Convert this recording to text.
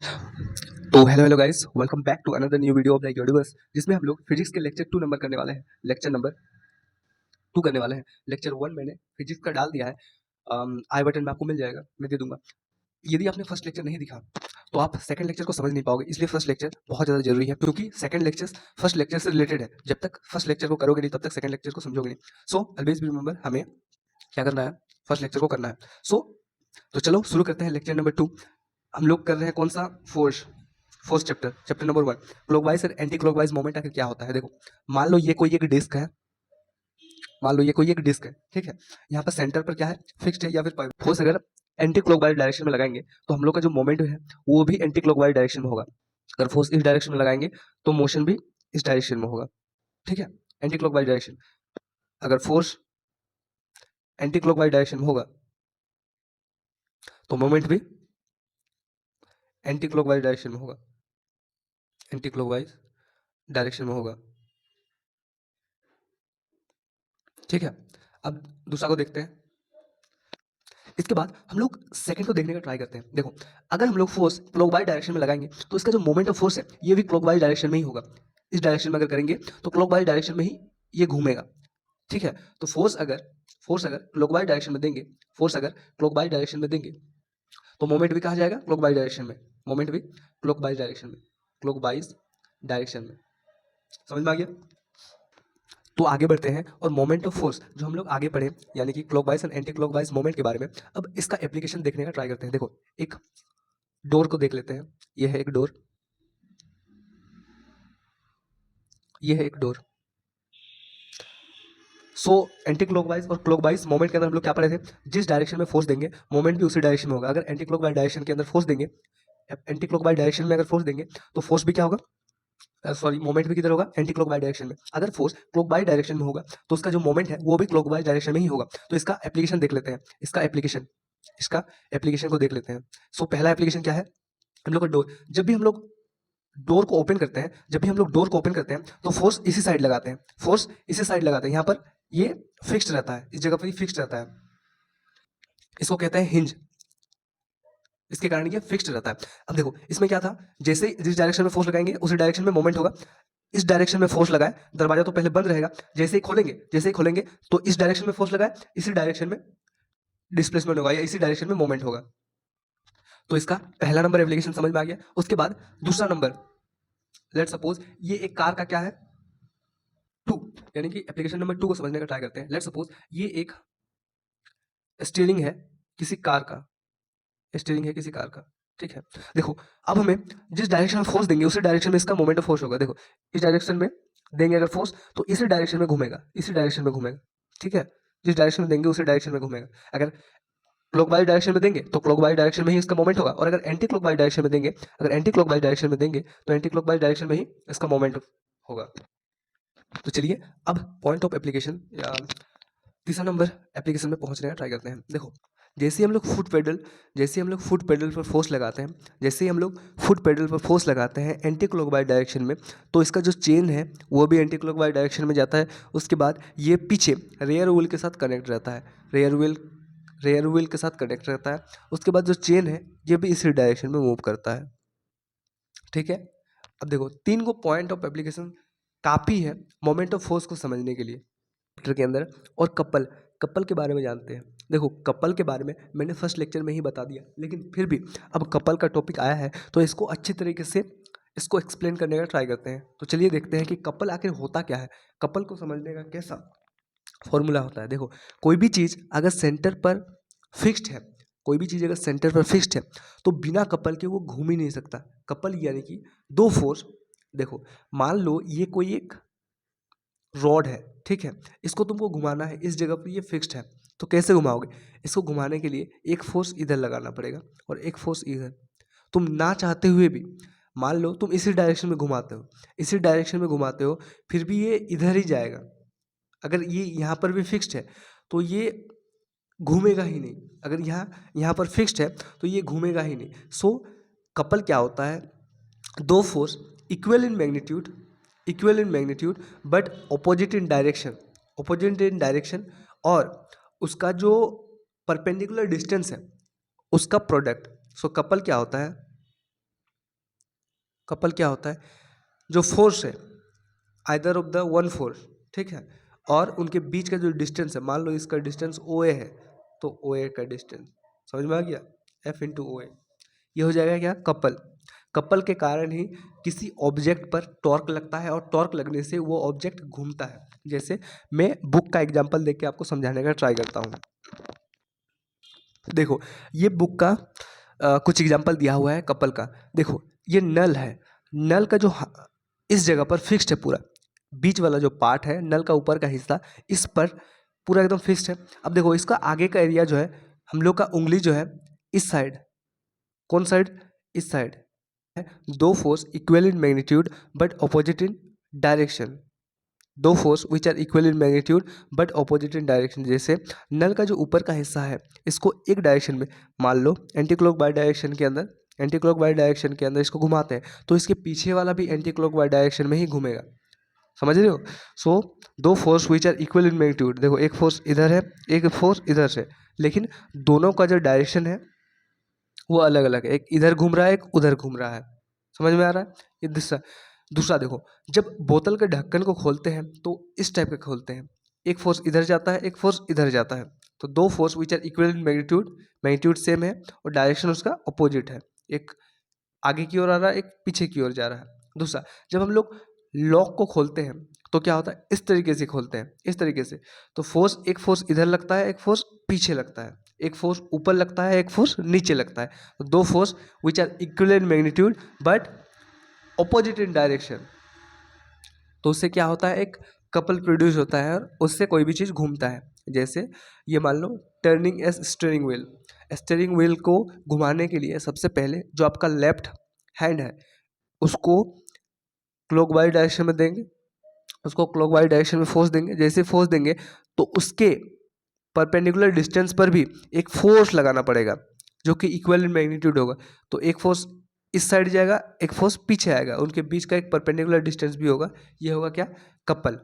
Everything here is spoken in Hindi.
तो hello guys, welcome back to another new video of like universe, जिसमें हम लोग फिजिक्स के लेक्चर 2 नंबर करने वाले हैं। लेक्चर नंबर 2 करने वाले हैं। लेक्चर 1 मैंने फिजिक्स का डाल दिया है। आई बटन में आपको मिल जाएगा, मैं दे दूंगा। यदि आपने फर्स्ट लेक्चर नहीं दिखा तो आप सेकंड लेक्चर को समझ नहीं पाओगे, इसलिए फर्स्ट लेक्चर बहुत ज़्यादा जरूरी है, क्योंकि सेकंड लेक्चर फर्स्ट लेक्चर से रिलेटेड है। जब तक फर्स्ट लेक्चर को करोगे नहीं तब तक सेकंड लेक्चर को समझोगे नहीं। सो ऑलवेज रिमेंबर, हमें क्या करना है, फर्स्ट लेक्चर को करना है। तो चलो शुरू करते हैं लेक्चर नंबर 2। हम लोग कर रहे हैं कौन सा, force. Fourth chapter number 1, clockwise और एंटी क्लॉकवाइज मोमेंट आखिर क्या होता है। देखो, मान लो ये कोई एक डिस्क है, मान लो ये कोई एक डिस्क है, ठीक है। यहाँ पर सेंटर पर क्या है, फिक्स्ड है या फिर फोर्स अगर एंटी क्लॉकवाइज डायरेक्शन में लगाएंगे तो हम लोग का जो मोमेंट है वो भी एंटी क्लॉकवाइज डायरेक्शन में होगा। अगर फोर्स इस डायरेक्शन में लगाएंगे तो मोशन भी इस डायरेक्शन में होगा, ठीक है, एंटी क्लॉकवाइज डायरेक्शन। अगर फोर्स एंटी क्लॉकवाइज डायरेक्शन में होगा तो मोमेंट भी एंटी क्लॉकवाइज डायरेक्शन में होगा, एंटी क्लॉकवाइज डायरेक्शन में होगा, ठीक है। अब दूसरा को देखते हैं। इसके बाद हम लोग सेकंड को देखने का ट्राई करते हैं। देखो, अगर हम लोग फोर्स क्लॉकवाइज डायरेक्शन में लगाएंगे तो इसका जो मोमेंट ऑफ फोर्स है ये भी क्लॉकवाइज डायरेक्शन में ही होगा। इस डायरेक्शन में अगर करेंगे तो क्लॉकवाइज डायरेक्शन में ही ये घूमेगा, ठीक है। तो फोर्स अगर क्लॉकवाइज डायरेक्शन में देंगे, फोर्स अगर क्लॉकवाइज डायरेक्शन में देंगे तो मोमेंट भी कहा जाएगा क्लॉकवाइज डायरेक्शन में, मोमेंट भी क्लॉकवाइज डायरेक्शन में, क्लॉकवाइज डायरेक्शन में। समझ में आ गया? तो आगे बढ़ते हैं और मोमेंट ऑफ फोर्स जो हम लोग आगे पढ़े, यानी कि clockwise and anti clockwise moment के बारे में, अब इसका एप्लीकेशन देखने का ट्राई करते हैं। देखो, एक डोर को देख लेते हैं। ये है एक डोर, ये है एक डोर। सो एंटी क्लॉकवाइज और क्लॉकवाइज मोमेंट के अंदर हम लोग क्या पढ़े थे, जिस डायरेक्शन में फोर्स देंगे मोमेंट भी उसी डायरेक्शन में होगा। अगर एंटी क्लॉकवाइज डायरेक्शन के अंदर फोर्स देंगे, एंटी क्लॉकवाइज डायरेक्शन में अगर फोर्स देंगे तो फोर्स भी क्या होगा, सॉरी, मोमेंट भी किधर होगा, एंटी क्लॉकवाइज डायरेक्शन में। अगर फोर्स क्लॉकवाइज डायरेक्शन में होगा तो उसका जो मोमेंट है वो भी क्लॉकवाइज डायरेक्शन में ही होगा। तो इसका एप्लीकेशन देख लेते हैं, इसका एप्लीकेशन को देख लेते हैं। सो पहला एप्लीकेशन क्या है, हम लोग का डोर। जब भी हम लोग डोर को ओपन करते हैं, जब भी हम लोग डोर को ओपन करते हैं तो फोर्स इसी साइड लगाते हैं, फोर्स इसी साइड लगाते हैं। यहाँ पर ये फिक्स्ड रहता है, इस जगह पर ये फिक्स्ड रहता है। इसको कहते हैं हिंज, इसके कारण ये फिक्स्ड रहता है। अब देखो, इसमें क्या था, जैसे ही जिस डायरेक्शन में फोर्स लगाएंगे उसी डायरेक्शन में मोमेंट होगा। इस डायरेक्शन में फोर्स लगाए, दरवाजा तो पहले बंद रहेगा, जैसे ही खोलेंगे तो इस डायरेक्शन में फोर्स लगाए, इसी डायरेक्शन में डिस्प्लेसमेंट होगा या इसी डायरेक्शन में मोमेंट होगा। तो इसका पहला नंबर एप्लीकेशन समझ में आ गया। उसके बाद दूसरा नंबर, लेट सपोज ये एक कार का क्या है, टू, यानी कि एप्लीकेशन नंबर 2 को समझने का ट्राई करते हैं। लेट सपोज ये एक स्टीयरिंग है किसी कार का, स्टीयरिंग है किसी कार का, ठीक है। देखो, अब हमें जिस डायरेक्शन में फोर्स देंगे उसी डायरेक्शन में इसका मोमेंट ऑफ फोर्स होगा। देखो, इस डायरेक्शन में देंगे अगर फोर्स तो इसी डायरेक्शन में घूमेगा, इसी डायरेक्शन में घूमेगा, ठीक है। जिस डायरेक्शन में देंगे उसी डायरेक्शन में घूमेगा। अगर क्लॉकवाइज डायरेक्शन में देंगे तो क्लॉकवाइज डायरेक्शन में ही इसका मोमेंट होगा, और अगर एंटी क्लॉकवाइज डायरेक्शन में देंगे, अगर एंटी क्लॉकवाइज डायरेक्शन में देंगे तो एंटी क्लॉकवाइज डायरेक्शन में ही इसका मोमेंट होगा। तो चलिए अब पॉइंट ऑफ एप्लीकेशन या तीसरा नंबर एप्लीकेशन में पहुंचने का ट्राई करते हैं। देखो, जैसे ही हम लोग फुट पेडल पर फोर्स लगाते हैं, जैसे ही हम लोग फुट पेडल पर फोर्स लगाते हैं एंटी क्लॉकवाइज डायरेक्शन में, तो इसका जो चेन है वो भी एंटी क्लॉकवाइज डायरेक्शन में जाता है। उसके बाद ये पीछे रेयर व्हील के साथ कनेक्ट रहता है, रेयर व्हील के साथ कनेक्ट रहता है। उसके बाद जो चेन है ये भी इसी डायरेक्शन में मूव करता है, ठीक है। अब देखो, 3 को पॉइंट ऑफ एप्लीकेशन काफ़ी है मोमेंट ऑफ फोर्स को समझने के लिए चैप्टर के अंदर। और कपल के बारे में जानते हैं। देखो, कपल के बारे में मैंने फर्स्ट लेक्चर में ही बता दिया, लेकिन फिर भी अब कपल का टॉपिक आया है तो इसको अच्छी तरीके से इसको एक्सप्लेन करने का ट्राई करते हैं। तो चलिए देखते हैं कि कपल आखिर होता क्या है, कपल को समझने का कैसा फॉर्मूला होता है। देखो, कोई भी चीज़ अगर सेंटर पर फिक्स्ड है, कोई भी चीज़ अगर सेंटर पर फिक्स्ड है तो बिना कपल के वो घूम ही नहीं सकता। कपल यानी कि दो फोर्स। देखो, मान लो ये कोई एक रॉड है, ठीक है, इसको तुमको घुमाना है, इस जगह पर ये फिक्स्ड है, तो कैसे घुमाओगे? इसको घुमाने के लिए एक फोर्स इधर लगाना पड़ेगा और एक फोर्स इधर। तुम ना चाहते हुए भी, मान लो तुम इसी डायरेक्शन में घुमाते हो, इसी डायरेक्शन में घुमाते हो, फिर भी ये इधर ही जाएगा। अगर ये यहाँ पर भी फिक्स्ड है तो ये घूमेगा ही नहीं। अगर यहाँ यहाँ पर फिक्स्ड है तो ये घूमेगा ही नहीं। सो कपल क्या होता है, दो force equal in magnitude but opposite in direction, और उसका जो परपेंडिकुलर डिस्टेंस है उसका प्रोडक्ट। सो कपल क्या होता है, कपल क्या होता है, जो फोर्स है either of the one force, ठीक है, और उनके बीच का जो डिस्टेंस है, मान लो इसका डिस्टेंस ओ ए है, तो ओ ए का डिस्टेंस समझ में आ गया, एफ इंटू ओ ए, ये हो जाएगा क्या, कपल। कपल के कारण ही किसी ऑब्जेक्ट पर टॉर्क लगता है और टॉर्क लगने से वो ऑब्जेक्ट घूमता है। जैसे मैं बुक का एग्जांपल देके आपको समझाने का ट्राई करता हूँ। देखो ये बुक का कुछ एग्जांपल दिया हुआ है कपल का। देखो ये नल है, नल का जो इस जगह पर फिक्स्ड है, पूरा बीच वाला जो पार्ट है नल का ऊपर का हिस्सा, इस पर पूरा एकदम फिक्स्ड है। अब देखो इसका आगे का एरिया जो है, हम लोग का उंगली जो है इस साइड, कौन साइड, इस साइड है। दो force equal in magnitude but opposite in direction, दो force which are equal in magnitude but opposite in direction. जैसे नल का जो ऊपर का हिस्सा है इसको एक डायरेक्शन में, मान लो एंटी क्लॉक बाय डायरेक्शन के अंदर, एंटी क्लॉक बाय डायरेक्शन के अंदर इसको घुमाते हैं, तो इसके पीछे वाला भी एंटी क्लॉक बाय डायरेक्शन में ही घूमेगा, समझ रहे हो। सो दो force which are equal in magnitude, देखो एक फोर्स इधर है, एक फोर्स इधर से, लेकिन दोनों का जो डायरेक्शन है वो अलग अलग है, एक इधर घूम रहा है, एक उधर घूम रहा है, समझ में आ रहा है। ये दूसरा दूसरा देखो, जब बोतल के ढक्कन को खोलते हैं तो इस टाइप के खोलते हैं, एक फोर्स इधर जाता है, एक फोर्स इधर जाता है, तो दो force which are equal in magnitude, magnitude same है और डायरेक्शन उसका अपोजिट है, एक आगे की ओर आ रहा है, एक पीछे की ओर जा रहा है। दूसरा, जब हम लोग लॉक को खोलते हैं तो क्या होता है, इस तरीके से खोलते हैं, इस तरीके से, तो फोर्स, एक फोर्स इधर लगता है, एक फोर्स पीछे लगता है, एक फोर्स ऊपर लगता है, एक फोर्स नीचे लगता है, तो दो force which are equal in magnitude but opposite in direction, तो उससे क्या होता है, एक कपल प्रोड्यूस होता है और उससे कोई भी चीज़ घूमता है। जैसे ये मान लो turning as steering wheel, steering wheel को घुमाने के लिए सबसे पहले जो आपका लेफ्ट हैंड है उसको क्लॉकवाइज डायरेक्शन में देंगे, उसको क्लॉकवाइज डायरेक्शन में फोर्स देंगे, जैसे फोर्स देंगे तो उसके परपेंडिकुलर डिस्टेंस पर भी एक फोर्स लगाना पड़ेगा जो कि इक्वल इन मैग्नीट्यूड होगा, तो एक फोर्स इस साइड जाएगा, एक फोर्स पीछे आएगा, उनके बीच का एक परपेंडिकुलर डिस्टेंस भी होगा, ये होगा क्या, कपल।